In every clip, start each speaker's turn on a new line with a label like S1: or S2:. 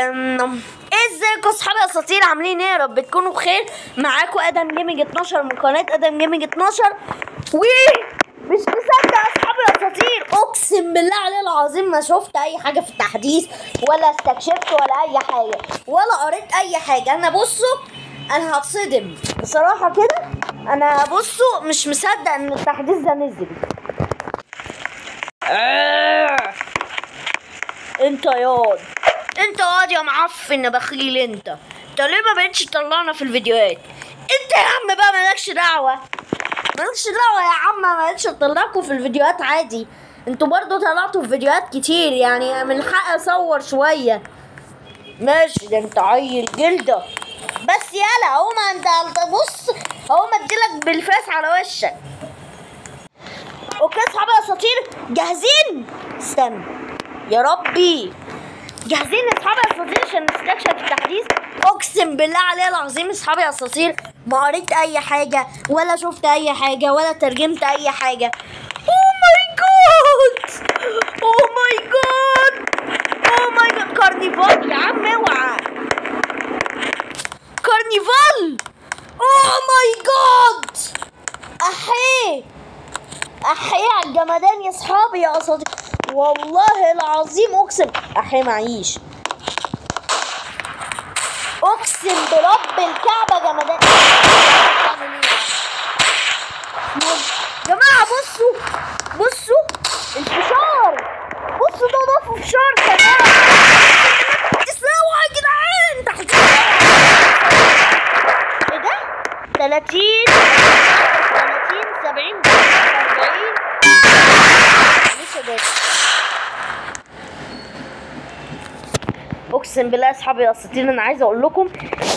S1: ازيكم اصحابي يا اساطير، عاملين ايه؟ يا رب تكونوا بخير. معاكم ادم جيمنج 12 من قناه ادم جيمنج 12. مش مصدق اصحابي يا اساطير، اقسم بالله علي العظيم ما شفت اي حاجه في التحديث، ولا استكشفت ولا اي حاجه، ولا قريت اي حاجه. انا هتصدم بصراحه كده. انا بصوا مش مصدق ان التحديث ده نزل. انت ياض يا معفن بخيل. انت ليه ما بقتش تطلعنا في الفيديوهات؟ انت يا عم بقى مالكش دعوه يا عم، ما بقتش اطلعكم في الفيديوهات عادي. انتوا برضو طلعتوا في فيديوهات كتير، يعني من حق اصور شويه. ماشي، ده انت عيل جلده بس. يالا هو ما انت بص، هو ما اديلك بالفاس على وشك. اوكي اصحابي يا اساطير، جاهزين؟ استنى يا ربي، جاهزين يا اصحابي يا اساطير عشان نستكشف التحديث. اقسم بالله علي العظيم اصحابي يا اساطير ما قريت اي حاجه، ولا شفت اي حاجه، ولا ترجمت اي حاجه. اوه ماي جاد كارنيفال يا عم، اوعى كارنيفال. اوه ماي جاد، احيه على الجمدان يا اصحابي يا اساطير، والله العظيم اقسم احيه معيش. اقسم برب الكعبه جمدان. جماعه بصوا الفشار، بصوا ده فشار كمان. تساووا يا جدعان تحت ايه ده؟ 30 70 40 لسه ده. اقسم بالله يا اصحابي يا اساطير انا عايزه اقول لكم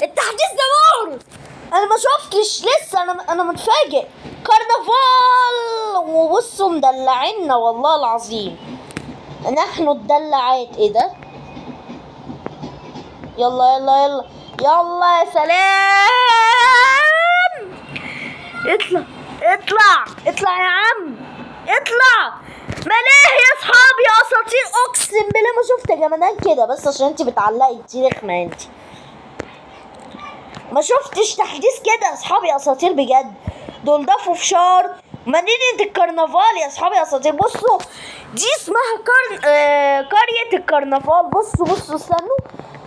S1: التحديث ده نار. انا ما شفتش لسه، انا متفاجئ. كرنفال، وبصوا مدلعينا والله العظيم، نحن الدلعات. ايه ده؟ يلا يا سلام. اطلع يا عم، اطلع. ملاهي يا اصحابي يا اساطير، اقسم بالله ما شفت جمدان كده، بس عشان انت بتعلقي كتير رخمه. انت ما شفتش تحديث كده يا اصحابي يا اساطير بجد. دول ضافوا فشار مدينه الكرنفال يا اصحابي يا اساطير. بصوا دي اسمها قريه الكرنفال. بصوا استنوا،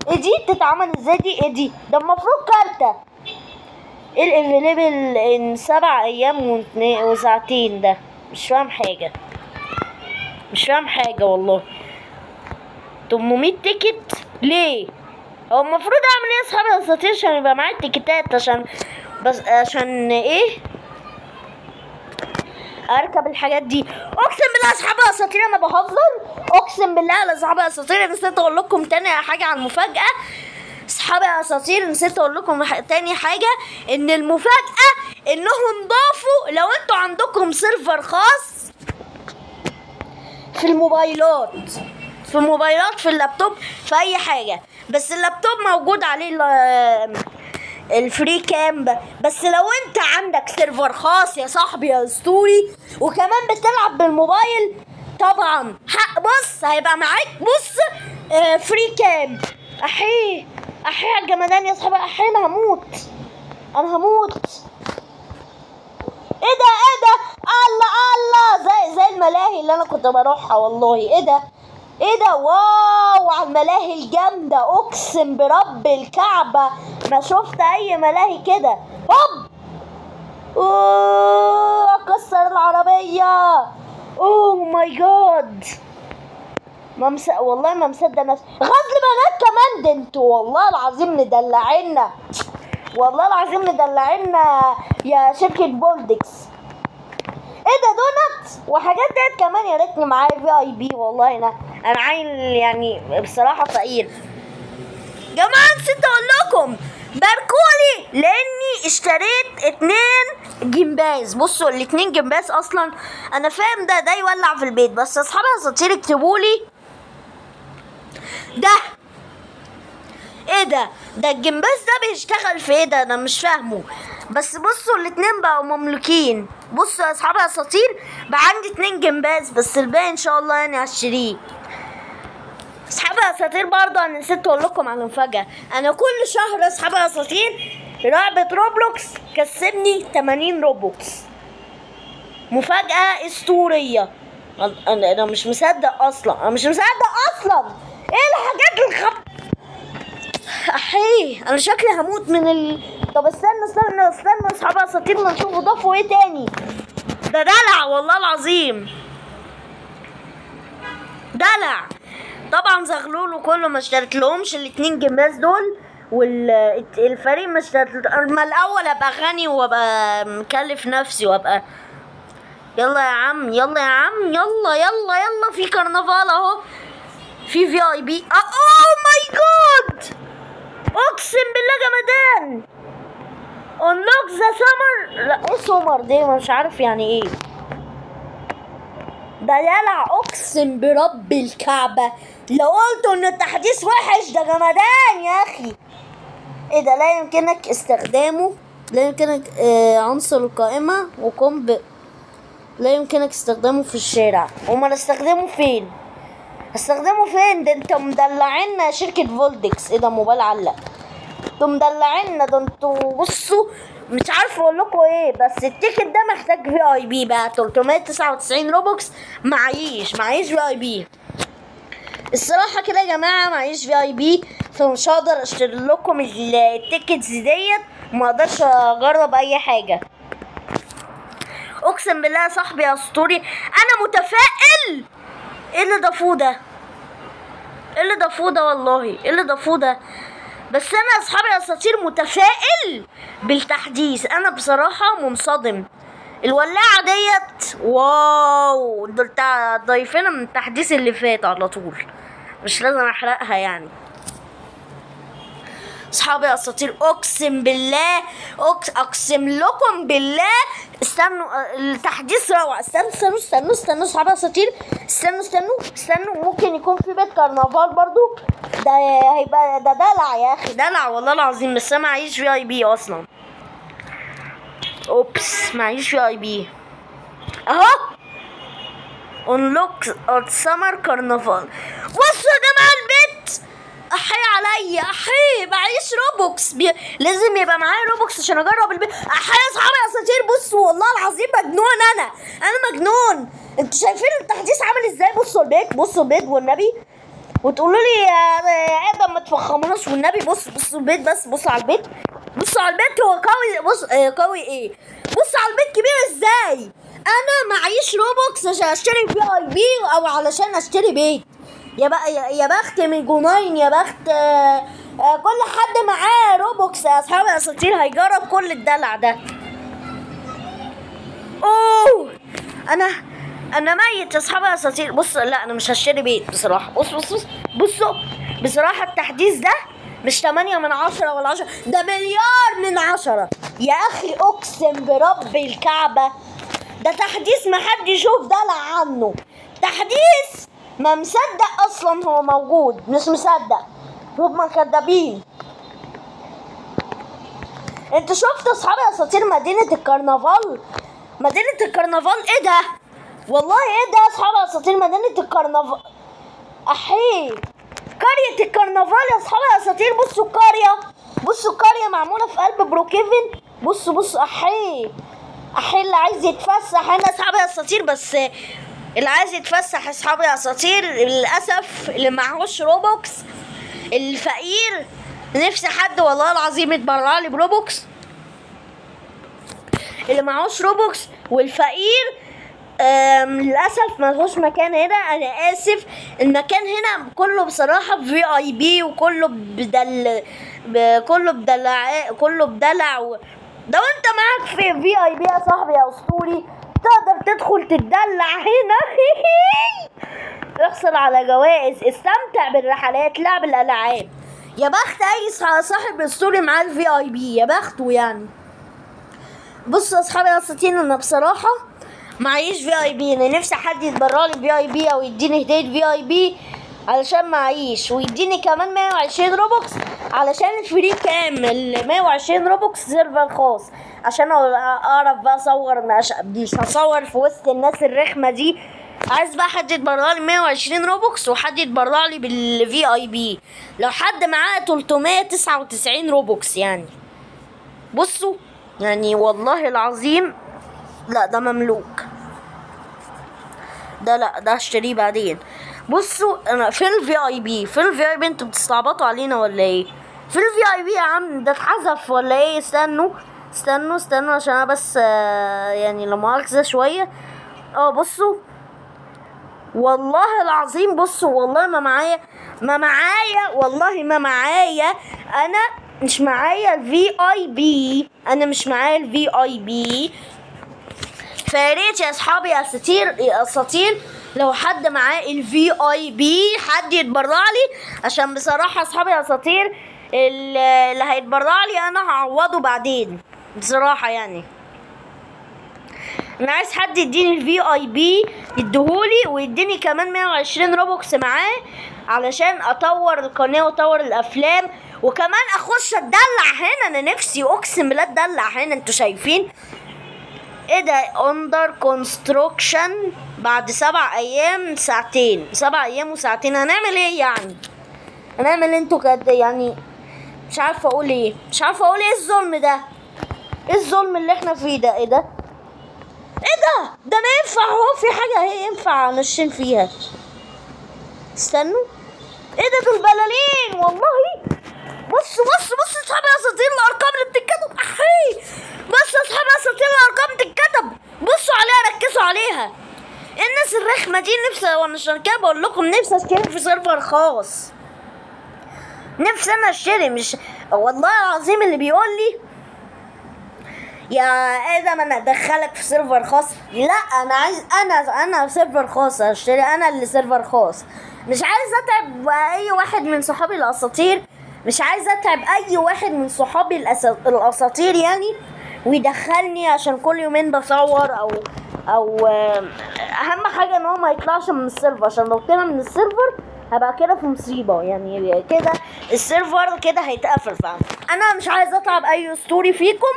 S1: ايه دي بتتعمل ازاي؟ دي ايه دي؟ ده المفروض كارته. ايه الافيليبل ان 7 ايام وساعتين؟ ده مش فاهم حاجه والله. 800 تيكت ليه؟ هو المفروض اعمل ايه يا اصحابي يا اساطير عشان يبقى معايا التيكتات؟ عشان ايه اركب الحاجات دي؟ اقسم بالله يا اصحابي يا اساطير انا بهزر. اقسم بالله يا اصحابي يا اساطير نسيت اقول لكم تاني حاجه عن المفاجاه. اصحابي يا اساطير نسيت اقول لكم تاني حاجه، ان المفاجاه انهم ضافوا لو انتوا عندكم سيرفر خاص في الموبايلات، في اللابتوب، في اي حاجه، بس اللابتوب موجود عليه الفري كامب. بس لو انت عندك سيرفر خاص يا صاحبي يا اسطوري، وكمان بتلعب بالموبايل، طبعا بص هيبقى معاك فري كامب. احيه على الجمدان يا صاحبي، احيه. انا هموت. ايه ده؟ الله زي الملاهي اللي انا كنت بروحها والله. ايه ده؟ واو على الملاهي الجامده، اقسم برب الكعبه ما شفت اي ملاهي كده. هوب، اكسر العربيه. اوه ماي جاد، والله ما مصدق نفسي. غزل بنات كمان، ده انتوا والله العظيم مدلعينا يا شركه بولدكس. ايه ده؟ دونت وحاجات ديت كمان. يا ريتني معايا VIP والله. انا عيل يعني بصراحه فقير. جماعه نسيت اقول لكم باركولي، لاني اشتريت 2 جمباز. بصوا ال2 جمباز اصلا انا فاهم ده يولع في البيت، بس اصحابي يا اساطير اكتبولي ده ايه ده الجمباز ده بيشتغل في ايه؟ ده انا مش فاهمه. بس بصوا الاتنين بقوا مملوكين. بصوا يا اصحابي يا اساطير بقى عندي 2 جمباز، بس الباقي ان شاء الله يعني هشتريه. اصحابي اساطير برضه انا نسيت اقول لكم على المفاجاه. انا كل شهر اصحاب اساطير لعبه روبلوكس كسبني 80 روبوكس. مفاجاه اسطوريه. انا مش مصدق اصلا، ايه الحاجات احيه، انا شكلي هموت من طب استنى اصحاب اساطير ما نشوف ضافوا ايه تاني. ده دلع والله العظيم، دلع. طبعا زغلول وكله ما اشتريتلهمش الاتنين جماز دول، والفريق ما اشتريت. اما الاول ابقى غني وابقى مكلف نفسي وابقى يلا يا عم يلا في كرنفال اهو، في اي بي. اوه ماي جاد، اقسم بالله جمدان. unlock the summer. لا ايه سمر دي؟ مش عارف يعني ايه ده. دلع اقسم برب الكعبة. لو قلتوا ان التحديث وحش ده جمدان يا اخي. ايه ده؟ لا يمكنك استخدامه، لا يمكنك عنصر القائمة لا يمكنك استخدامه في الشارع. امال استخدمه فين؟ ده انتوا مدلعينا شركة فولدكس. ايه ده؟ موبايل علق. انتوا مدلعينا ده، انتوا بصوا مش عارفه اقول لكم ايه. بس التيكت ده محتاج في اي بي بقى 399 روبوكس. معيش في اي بي الصراحه كده يا جماعه، معيش في اي بي، فمش هقدر اشتري لكم التيكتس ديت، ما اقدرش اجرب اي حاجه. اقسم بالله يا صاحبي يا اسطوري انا متفائل. ايه اللي ضافوه ده؟ والله ايه اللي ضافوه ده؟ بس انا اصحابي اساطير متفائل بالتحديث. انا بصراحه منصدم. الولاعه ديت واو، دول ضايفينها من التحديث اللي فات على طول، مش لازم احرقها يعني. اصحابي اساطير اقسم بالله اقسم لكم بالله استنوا التحديث روعه. استنوا اصحابي اساطير، استنوا ممكن يكون في بيت كرنفال برضو. ده هيبقى ده دلع يا اخي، دلع والله العظيم. بس انا معيش في اي بي اصلا. اوبس معيش في اي بي اهو. unlock summer carnival. بصوا يا جماعه البيت عليا معيش روبوكس. لازم يبقى معايا روبوكس عشان اجرب البيت. يا اصحابي اساطير بصوا والله العظيم مجنون. انا مجنون. انتوا شايفين التحديث عامل ازاي؟ بصوا البيت والنبي، وتقولوا لي يا ادم ما تفخموناش والنبي. بصوا البيت، بس بصوا على البيت هو قوي. قوي ايه؟ بصوا على البيت كبير ازاي. انا معيش روبوكس عشان اشتري في اي بي او علشان اشتري بيت. يا بخت من جنين، يا بخت كل حد معاه روبوكس يا اصحاب الاساطير هيجرب كل الدلع ده. اوه انا ميت يا اصحاب الاساطير. بص لا انا مش هشتري بيت بصراحه. بصوا بصراحه التحديث ده مش 8 من 10 ولا 10، ده مليار من 10 يا اخي. اقسم برب الكعبه ده تحديث ما حد يشوف دلع عنه. تحديث ما مصدق اصلا هو موجود، مش مصدق، هما كدابين. انتوا شفتوا اصحابي اساطير مدينة الكرنفال؟ ايه ده؟ والله ايه ده يا اصحابي اساطير مدينة الكرنفال؟ قرية الكرنفال يا اصحابي اساطير. بصوا القرية معمولة في قلب بروكيفن. بصوا اللي عايز يتفسح هنا اصحابي اساطير. بس اللي عايز يتفسح اصحابي اساطير للاسف اللي معهوش روبوكس، الفقير، نفسي حد والله العظيم يتبرع لي بروبوكس. اللي معهوش روبوكس والفقير للاسف ملهوش مكان هنا. انا اسف. المكان هنا كله بصراحه في اي بي، وكله كله بدلع لو انت معاك في اي بي يا صاحبي يا اسطوري تقدر تدخل تتدلع هنا تحصل على جوائز، استمتع بالرحلات، لعب الالعاب. يا بخت اي صاحب اسطوري معاه الفي اي بي، يا بخته يعني. بصوا يا اصحابي الاساطير انا بصراحه معيش في اي بي. انا نفسي حد يتبرع لي في اي بي او يديني هديه في اي بي علشان معيش، ويديني كمان 120 روبوكس علشان الفري كامل 120 روبوكس سيرفر خاص عشان اعرف بقى اصور. مش هصور في وسط الناس الرخمه دي عايز بقى حد يتبرع لي 120 روبوكس وحد يتبرع لي بالفي اي بي. لو حد معاه 399 روبوكس يعني بصوا يعني والله العظيم. لا ده مملوك ده، لا ده هشتريه بعدين. بصوا انا في الفي اي بي، في الفي اي بي انتوا بتستعبطوا علينا ولا ايه؟ في الفي اي بي يا عم ده اتحذف ولا ايه؟ استنوا عشان انا بس يعني لا مؤاخذة شوية. بصوا والله العظيم، بصوا والله ما معايا والله ما معايا. انا مش معايا الفي اي بي، انا مش معايا الفي اي بي. فياريت يا اصحابي يا اساطير لو حد معاه الفي اي بي حد يتبرع لي، عشان بصراحه اصحابي يا اساطير اللي هيتبرع لي انا هعوضه بعدين بصراحه. يعني انا عايز حد يديني الفي اي بي يديهولي ويديني كمان 120 روبوكس معاه علشان اطور القناه واطور الافلام وكمان اخش اتدلع هنا. انا نفسي اقسم بالله اتدلع هنا. انتوا شايفين ايه ده؟ اندر كونستروكشن بعد 7 ايام ساعتين، 7 ايام وساعتين. هنعمل ايه يعني؟ هنعمل انتوا كده يعني؟ مش عارفه اقول ايه، ايه الظلم ده؟ ايه الظلم اللي احنا فيه ده؟ ايه ده؟ ده انا ينفع اهو في حاجه اهي ينفع نشين فيها. استنوا ايه ده؟ دول بلالين والله. بصوا اصحابي يا اساطير الارقام اللي بتتكتب. بصوا يا اصحابي يا اساطير الارقام بتتكتب، بصوا عليها ركزوا عليها. الناس الرخمه دي نفسي، وانا عشان كده بقول لكم نفسي اشتري في سيرفر خاص. نفسي انا اشتري، مش والله العظيم اللي بيقول لي يا ادم انا ادخلك في سيرفر خاص، لا انا عايز انا سيرفر خاص اشتري، انا اللي سيرفر خاص. مش عايز اتعب اي واحد من صحابي الاساطير، مش عايز اتعب اي واحد من صحابي الاساطير يعني ويدخلني عشان كل يومين بصور او اهم حاجه ان هو ما يطلعش من السيرفر، عشان لو طلع من السيرفر هبقى كده في مصيبه يعني، كده السيرفر كده هيتقفل. فاهم؟ انا مش عايز اتعب اي ستوري فيكم.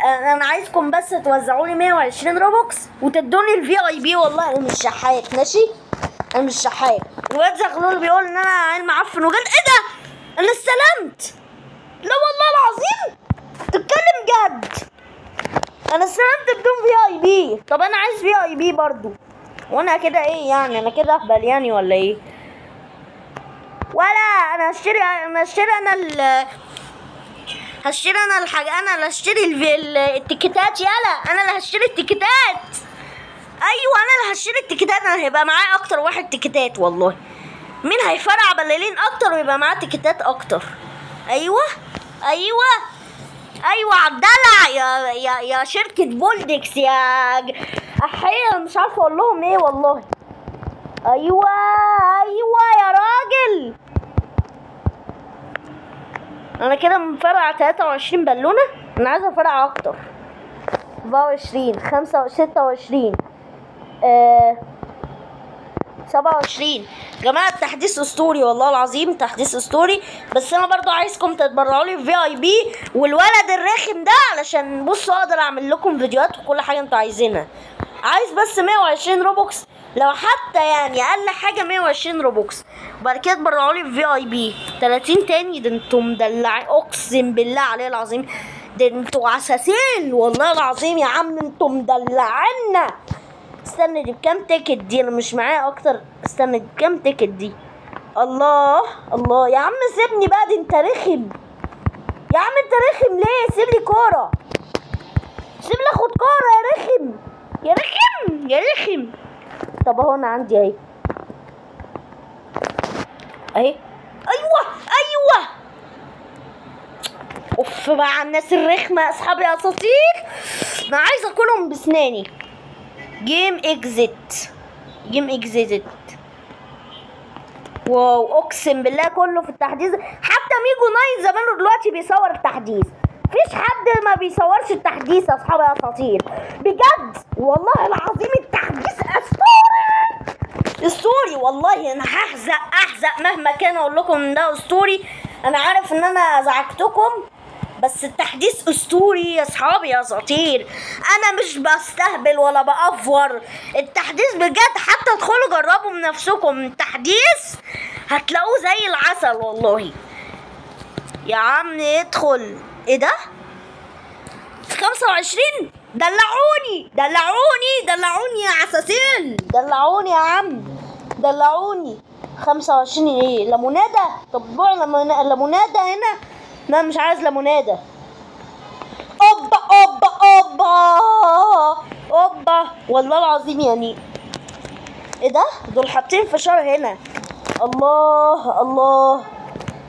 S1: انا عايزكم بس توزعوا لي 120 روبوكس وتدوني الفي اي بي. والله انا مش شحات ماشي، انا مش شحات. الواد زغلول بيقول ان انا عيل معفن وجد. ايه ده؟ انا استلمت. لا والله العظيم تتكلم جد، انا استلمت بدون في اي بي. طب انا عايز في اي بي برضو، وانا كده ايه يعني؟ انا كده اهبل يعني ولا ايه؟ ولا انا هشتري الحاجه، انا اللي هشتري التيكيتات. يلا انا اللي هشتري التيكيتات. ايوه انا اللي هشتري التيكيتات. انا هيبقى معايا اكتر واحد تيكيتات والله. مين هيفرع بلالين اكتر ويبقى معاه تيكيتات اكتر؟ ايوه عالدلع يا شركه بولدكس يا احيانا مش عارفه اقول لهم ايه والله. ايوه يا راجل انا كده مفرع 23 بالونه. انا عايزه افرع اكتر، 24 26 27. يا جماعه التحديث اسطوري والله العظيم، تحديث اسطوري. بس انا برضو عايزكم تتبرعوا لي في اي بي والولد الرخم ده علشان بصوا اقدر اعمل لكم فيديوهات وكل حاجه انتوا عايزينها. عايز بس 120 روبوكس، لو حتى يعني اقل حاجه 120 روبوكس، وبعد كده تبرعوا لي في اي بي 30 تاني. ده انتوا مدلعين اقسم بالله عليه العظيم، ده انتوا عساسين والله العظيم يا عم، انتوا مدلعنا. استنى دي بكام تيكت دي؟ انا مش معايا اكتر. استنى دي بكام تيكت دي؟ الله يا عم سيبني بقى، دي انت رخم يا عم. انت رخم ليه؟ سيب لي كوره، سيب لي اخد كوره يا رخم. طب اهو انا عندي اهي ايوه. اوف بقى على الناس الرخمه اصحابي يا اساطير، انا عايزه اكلهم بسناني. جيم اكزيت واو اقسم بالله كله في التحديث. حتى ميجو 9 زمانه دلوقتي بيصور التحديث. مفيش حد ما بيصورش التحديث يا اصحابي يا اساطير بجد والله العظيم. التحديث اسطوري والله. انا هحزق مهما كان اقول لكم ان ده اسطوري. انا عارف ان انا ازعجتكم بس التحديث اسطوري يا اصحابي يا اساطير. انا مش بستهبل ولا بأفور، التحديث بجد. حتى ادخلوا جربوا بنفسكم التحديث هتلاقوه زي العسل والله. يا عم ادخل. ايه ده 25؟ دلعوني يا عساسين، دلعوني يا عم، دلعوني. 25 ايه؟ ليمونادة؟ طب بوع ليمونادة هنا؟ لا مش عايز ليمونادة. اوبا اوبا اوبا اوبا والله العظيم يعني. ايه ده؟ دول حاطين فشار هنا. الله الله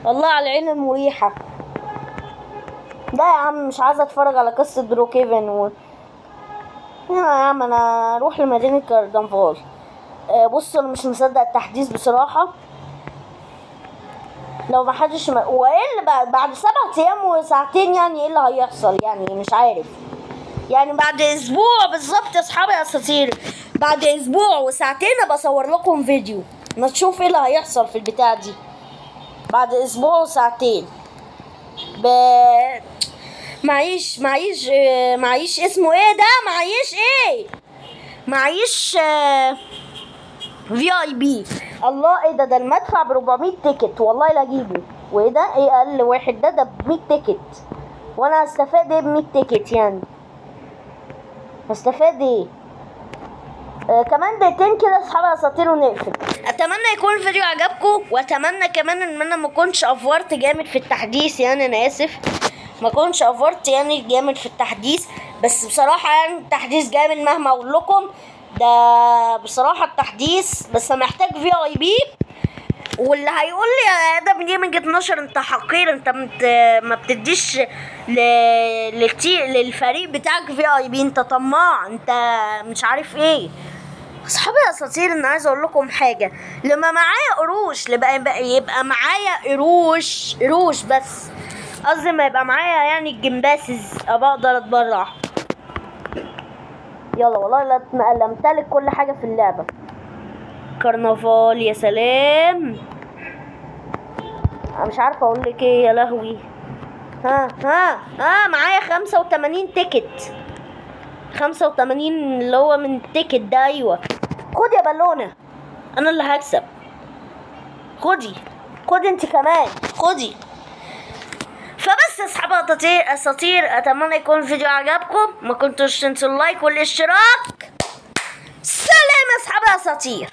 S1: الله على العين المريحة. لا يا عم مش عايزة اتفرج على قصة بروكيفن يا عم انا اروح لمدينة كاردنفال. بص انا مش مصدق التحديث بصراحة. لو ما حدش وايه اللي بعد 7 ايام وساعتين يعني ايه اللي هيحصل يعني مش عارف. يعني بعد اسبوع بالظبط يا اصحابي يا اساطير، بعد اسبوع وساعتين ابقى اصور لكم فيديو نشوف ايه اللي هيحصل في البتاع دي بعد اسبوع وساعتين. معيش اسمه ايه ده، معيش VIP. الله ايه ده المدفع ب400 تيكت والله لا اجيبه. وايه ده ايه اقل واحد ده ب100 تيكت وانا هستفاد ايه ب100 تيكت يعني؟ هستفاد ايه؟ كمان دقيقتين كده اصحابي اساطير ونقفل. اتمنى يكون الفيديو عجبكم، واتمنى كمان ان انا ما كنتش افورت جامد في التحديث. يعني انا اسف ما كنتش افورت يعني جامد في التحديث، بس بصراحه يعني التحديث جامد مهما اقول لكم. ده بصراحه التحديث بس محتاج VIP. واللي هيقول لي يا ادم جيمنج 12 انت حقير، انت ما بتديش للفريق بتاعك VIP، انت طماع، انت مش عارف ايه. اصحابي يا اساطير انا عايزه اقول لكم حاجه. لما معايا قروش يبقى معايا قروش بس قصدي ما يبقى معايا يعني الجمباسز ابقى اقدر اتبرع. يلا والله لا امتلك كل حاجه في اللعبه. كرنفال يا سلام. انا مش عارفه اقول لك ايه يا لهوي. معايا 85 تيكت. 85 اللي هو من التيكت ده. ايوه خد يا بالونه انا اللي هكسب. خدي انت كمان خدي. فبس يا اصحاب اساطير اتمنى يكون الفيديو عجبكم. ما كنتوش تنسوا اللايك والاشتراك. سلام يا اصحاب اساطير.